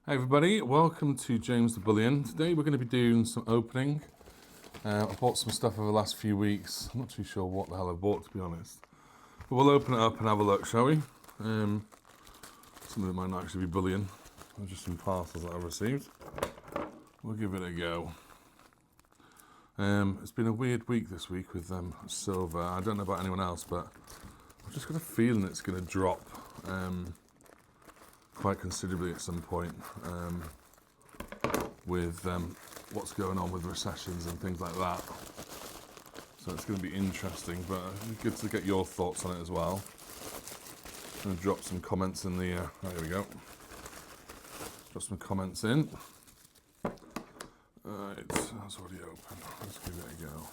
Hey everybody, welcome to James the Bullion. Today we're going to be doing some opening. I bought some stuff over the last few weeks. I'm not too sure what the hell I bought, to be honest. But we'll open it up and have a look, shall we? Some of it might not actually be bullion. They're just some parcels that I've received. We'll give it a go. It's been a weird week this week with silver. I don't know about anyone else, but I've just got a feeling it's going to drop quite considerably at some point with what's going on with recessions and things like that. So it's going to be interesting, but it's good to get your thoughts on it as well. I'm going to drop some comments in the... there we go. Drop some comments in. Alright, that's already open. Let's give it a go.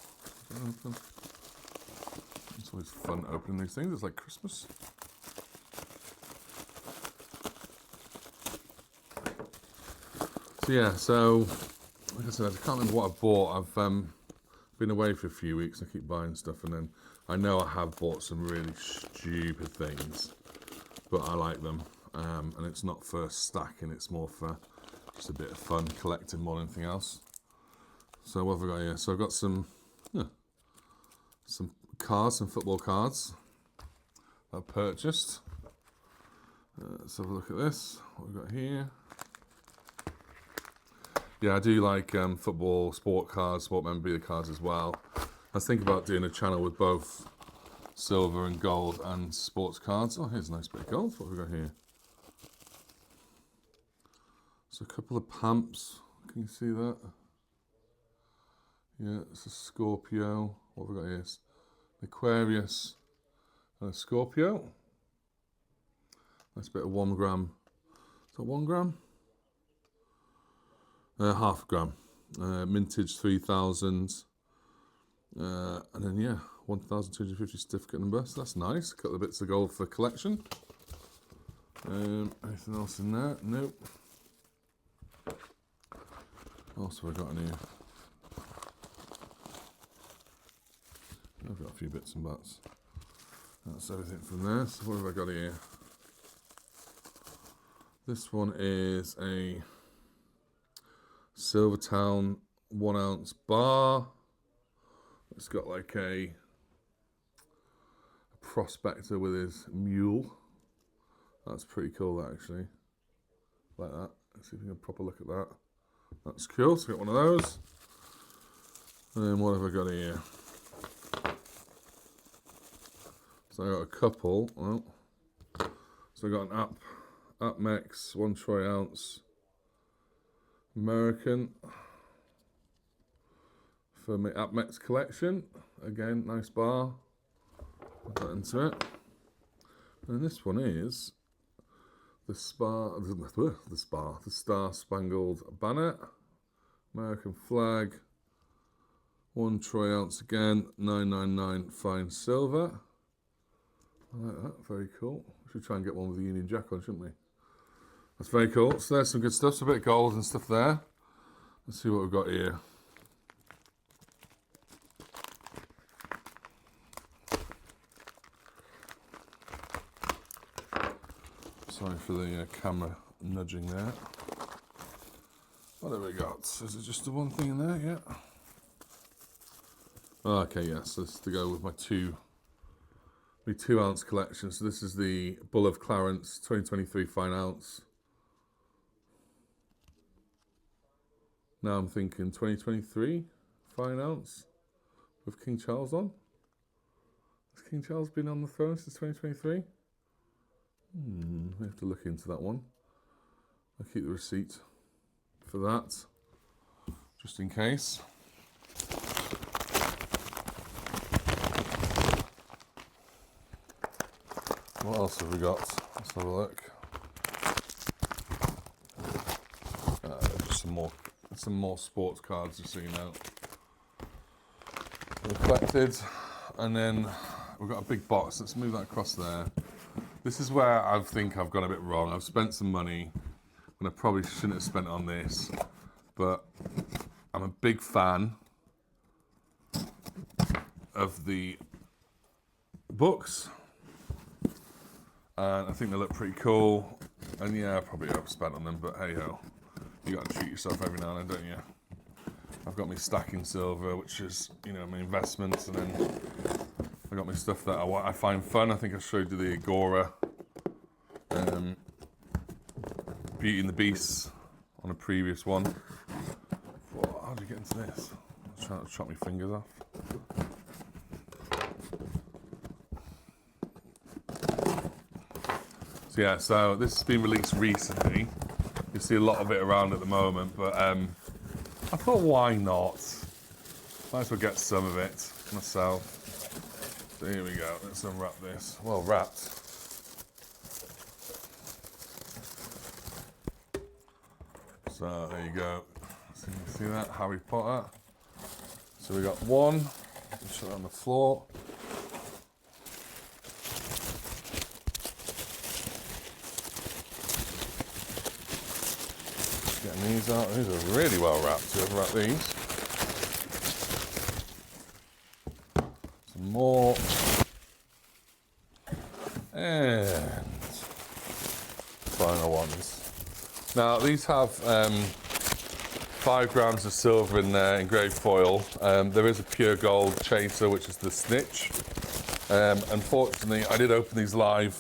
Open. It's always fun opening these things. It's like Christmas. So yeah, so like I said, I can't remember what I bought. I've been away for a few weeks. I keep buying stuff, and then I know I have bought some really stupid things, but I like them. And it's not for stacking; it's more for just a bit of fun collecting more than anything else. So what have I got here? So I've got some cards, some football cards that I've purchased. Let's have a look at this. What we've got here. Yeah, I do like football, sport cards, sport memorabilia cards as well. I was thinking about doing a channel with both silver and gold and sports cards. Oh, here's a nice bit of gold. What have we got here? So a couple of pumps. Can you see that? Yeah, it's a Scorpio. What have we got here? Aquarius and a Scorpio. Nice bit of 1 gram. Is that 1 gram? Half a gram. Mintage 3000. And then, yeah, 1250 certificate number. So that's nice. A couple of bits of gold for collection. Anything else in there? Nope. What else have I got in here? I've got a few bits and bats. That's everything from there. So what have I got here? This one is a Silvertown 1 ounce bar. It's got like a prospector with his mule. That's pretty cool, that actually. Like that. Let's see if we can have a proper look at that. That's cool. So I got one of those. And then what have I got here? So I got a couple. Oh. So I got an Apmex 1 troy ounce American for my Apmex collection. Again, nice bar. Put that into it. And this one is the Star Spangled Banner, American flag, 1 troy ounce again, 999 fine silver. I like that, very cool. We should try and get one with the Union Jack on, shouldn't we? That's very cool. So there's some good stuff, so a bit of gold and stuff there. Let's see what we've got here. Sorry for the camera nudging there. What have we got? Is it just the one thing in there? Yeah. Oh, okay, yes. So this is to go with my 2 ounce collection. So this is the Bull of Clarence 2023 fine ounce. Now I'm thinking 2023 fine ounce with King Charles on. Has King Charles been on the throne since 2023? We have to look into that one. I'll keep the receipt for that, just in case. What else have we got? Let's have a look. Just some more sports cards, just so you know. They're collected, and then we've got a big box. Let's move that across there. This is where I think I've gone a bit wrong. I've spent some money, and I probably shouldn't have spent it on this, but I'm a big fan of the books, and I think they look pretty cool. And yeah, I probably overspent on them, but hey ho, you got to treat yourself every now and then, don't you? I've got my stacking silver, which is, you know, my investments, and then I got my stuff that I find fun. I think I showed you the Agora Beauty and the Beast on a previous one. Whoa, how do you get into this? I'm trying to chop my fingers off. So yeah, so this has been released recently. You see a lot of it around at the moment, but I thought, why not? Might as well get some of it myself. So here we go. Let's unwrap this. Well wrapped. So there you go. So you can see that, Harry Potter. So we got one. Let's put it on the floor. Getting these out. These are really well wrapped. To unwrap these. Some more. And final ones. Now these have 5 grams of silver in there, engraved foil. There is a pure gold chaser, which is the Snitch. Unfortunately, I did open these live,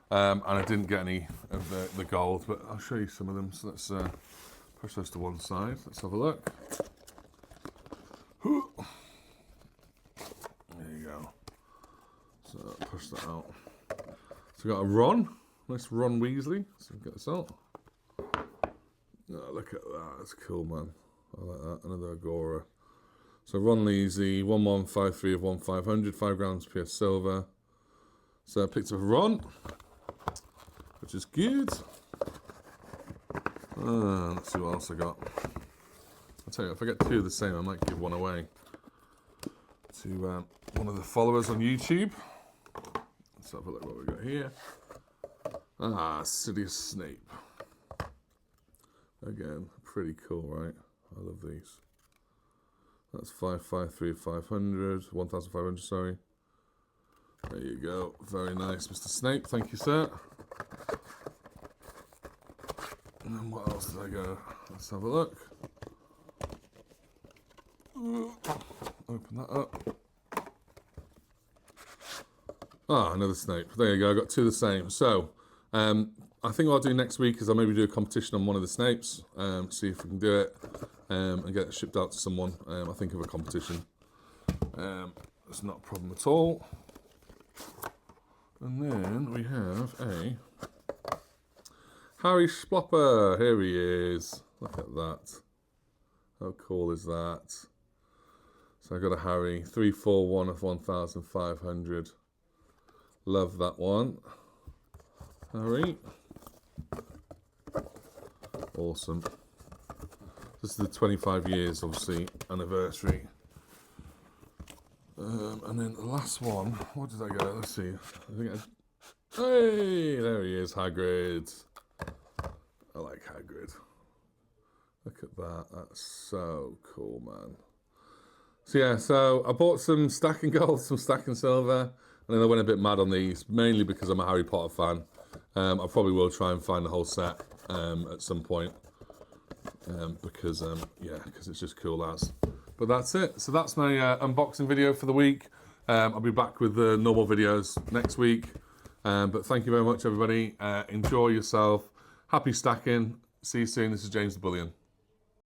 and I didn't get any of the gold, but I'll show you some of them. So let's push those to one side. Let's have a look. There you go. So push that out. So we got a Ron, nice Ron Weasley. So get this out. Oh, look at that, that's cool, man. I like that. Another Agora. So Ron Weasley, 1153 of 1500, 5 grams pure silver. So I picked up a Ron, which is good. Let's see what else I got. I'll tell you, if I get 2 of the same, I might give one away to one of the followers on YouTube. Let's have a look what we got here. Sidious Snape. Again, pretty cool, right? I love these. That's 553, 500, 1500, sorry. There you go. Very nice, Mr. Snape. Thank you, sir. And then what else did I go? Let's have a look. Open that up. Another Snape. There you go. I got 2 of the same. So, I think what I'll do next week is I'll maybe do a competition on one of the Snapes, see if we can do it, and get it shipped out to someone. I think of a competition. That's not a problem at all. And then we have a Harry Splopper. Here he is. Look at that. How cool is that? So I got a Harry, 341 of 1500. Love that one. Harry. Awesome. This is the 25 years, obviously, anniversary. And then the last one, what did I get? Let's see. Hey, there he is, Hagrid. I like Hagrid. Look at that. That's so cool, man. So yeah, so I bought some stacking gold, some stacking silver, and then I went a bit mad on these, mainly because I'm a Harry Potter fan. I probably will try and find the whole set at some point, because it's just cool as. But that's it. So that's my unboxing video for the week. I'll be back with the normal videos next week. But thank you very much, everybody. Enjoy yourself. Happy stacking. See you soon. This is James the Bullion.